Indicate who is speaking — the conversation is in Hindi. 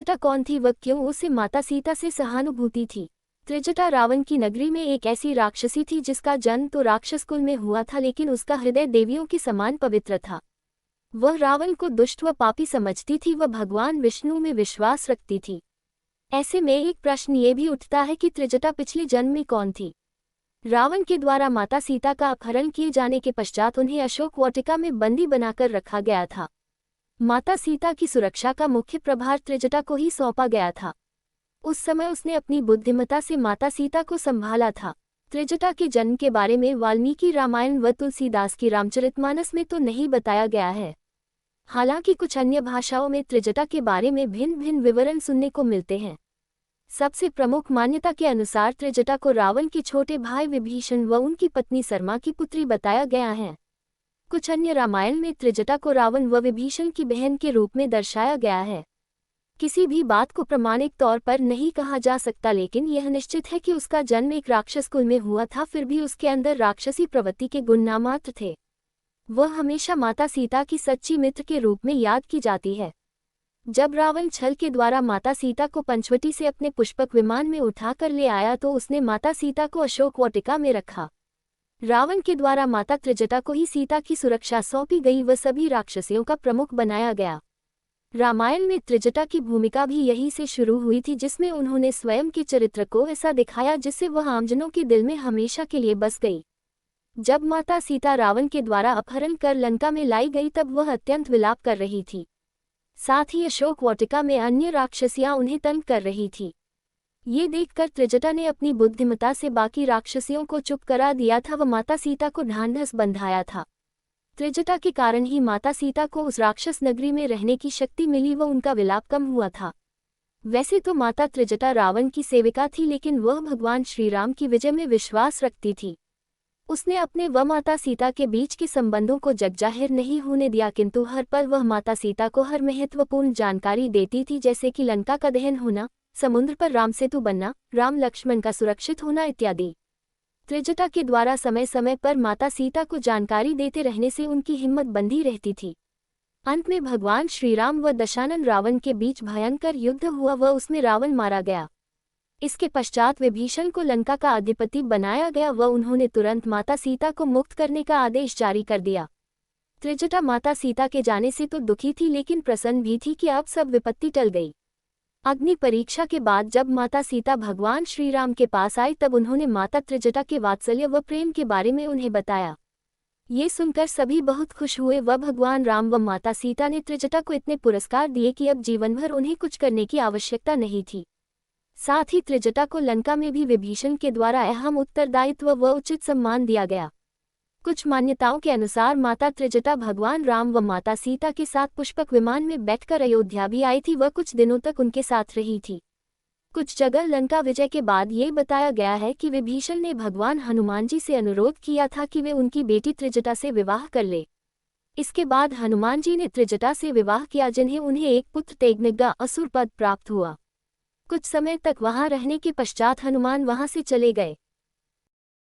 Speaker 1: त्रिजटा कौन थी, वह क्यों उसे माता सीता से सहानुभूति थी। त्रिजटा रावण की नगरी में एक ऐसी राक्षसी थी जिसका जन्म तो राक्षस कुल में हुआ था, लेकिन उसका हृदय देवियों के समान पवित्र था। वह रावण को दुष्ट व पापी समझती थी, वह भगवान विष्णु में विश्वास रखती थी। ऐसे में एक प्रश्न ये भी उठता है कि त्रिजटा पिछले जन्म में कौन थी। रावण के द्वारा माता सीता का अपहरण किए जाने के पश्चात उन्हें अशोक वाटिका में बंदी बनाकर रखा गया था। माता सीता की सुरक्षा का मुख्य प्रभार त्रिजटा को ही सौंपा गया था। उस समय उसने अपनी बुद्धिमत्ता से माता सीता को संभाला था। त्रिजटा के जन्म के बारे में वाल्मीकि रामायण व तुलसीदास की रामचरितमानस में तो नहीं बताया गया है। हालांकि कुछ अन्य भाषाओं में त्रिजटा के बारे में भिन्न भिन्न विवरण सुनने को मिलते हैं। सबसे प्रमुख मान्यता के अनुसार त्रिजटा को रावण के छोटे भाई विभीषण व उनकी पत्नी सरमा की पुत्री बताया गया है। कुछ अन्य रामायण में त्रिजटा को रावण व विभीषण की बहन के रूप में दर्शाया गया है। किसी भी बात को प्रमाणिक तौर पर नहीं कहा जा सकता, लेकिन यह निश्चित है कि उसका जन्म एक राक्षस कुल में हुआ था। फिर भी उसके अंदर राक्षसी प्रवृत्ति के गुण नामात्र थे। वह हमेशा माता सीता की सच्ची मित्र के रूप में याद की जाती है। जब रावण छल के द्वारा माता सीता को पंचवटी से अपने पुष्पक विमान में उठाकर ले आया तो उसने माता सीता को अशोक वाटिका में रखा। रावण के द्वारा माता त्रिजटा को ही सीता की सुरक्षा सौंपी गई व सभी राक्षसियों का प्रमुख बनाया गया। रामायण में त्रिजटा की भूमिका भी यही से शुरू हुई थी, जिसमें उन्होंने स्वयं के चरित्र को ऐसा दिखाया जिससे वह आमजनों के दिल में हमेशा के लिए बस गई। जब माता सीता रावण के द्वारा अपहरण कर लंका में लाई गई तब वह अत्यंत विलाप कर रही थी। साथ ही अशोक वाटिका में अन्य राक्षसियां उन्हें तंग कर रही थी। ये देखकर त्रिजटा ने अपनी बुद्धिमत्ता से बाकी राक्षसियों को चुप करा दिया था व माता सीता को ढांढस बंधाया था। त्रिजटा के कारण ही माता सीता को उस राक्षस नगरी में रहने की शक्ति मिली व उनका विलाप कम हुआ था। वैसे तो माता त्रिजटा रावण की सेविका थी, लेकिन वह भगवान श्रीराम की विजय में विश्वास रखती थी। उसने अपने व माता सीता के बीच के संबंधों को जगजाहिर नहीं होने दिया, किंतु हर पल वह माता सीता को हर महत्वपूर्ण जानकारी देती थी, जैसे कि लंका का दहन होना, समुद्र पर राम सेतु बनना, राम लक्ष्मण का सुरक्षित होना इत्यादि। त्रिजटा के द्वारा समय समय पर माता सीता को जानकारी देते रहने से उनकी हिम्मत बंधी रहती थी। अंत में भगवान श्रीराम व दशानन रावण के बीच भयंकर युद्ध हुआ व उसमें रावण मारा गया। इसके पश्चात विभीषण को लंका का अधिपति बनाया गया व उन्होंने तुरंत माता सीता को मुक्त करने का आदेश जारी कर दिया। त्रिजटा माता सीता के जाने से तो दुखी थी, लेकिन प्रसन्न भी थी कि अब सब विपत्ति टल गई। अग्नि परीक्षा के बाद जब माता सीता भगवान श्रीराम के पास आई तब उन्होंने माता त्रिजटा के वात्सल्य व प्रेम के बारे में उन्हें बताया। ये सुनकर सभी बहुत खुश हुए व भगवान राम व माता सीता ने त्रिजटा को इतने पुरस्कार दिए कि अब जीवन भर उन्हें कुछ करने की आवश्यकता नहीं थी। साथ ही त्रिजटा को लंका में भी विभीषण के द्वारा अहम उत्तरदायित्व व उचित सम्मान दिया गया। कुछ मान्यताओं के अनुसार माता त्रिजटा भगवान राम व माता सीता के साथ पुष्पक विमान में बैठकर अयोध्या भी आई थी व कुछ दिनों तक उनके साथ रही थी। कुछ जगह लंका विजय के बाद ये बताया गया है कि विभीषण ने भगवान हनुमान जी से अनुरोध किया था कि वे उनकी बेटी त्रिजटा से विवाह कर ले। इसके बाद हनुमान जी ने त्रिजटा से विवाह किया, जिन्हें उन्हें एक पुत्र तेग्निग्गा असुर पद प्राप्त हुआ। कुछ समय तक वहां रहने के पश्चात हनुमान वहां से चले गए।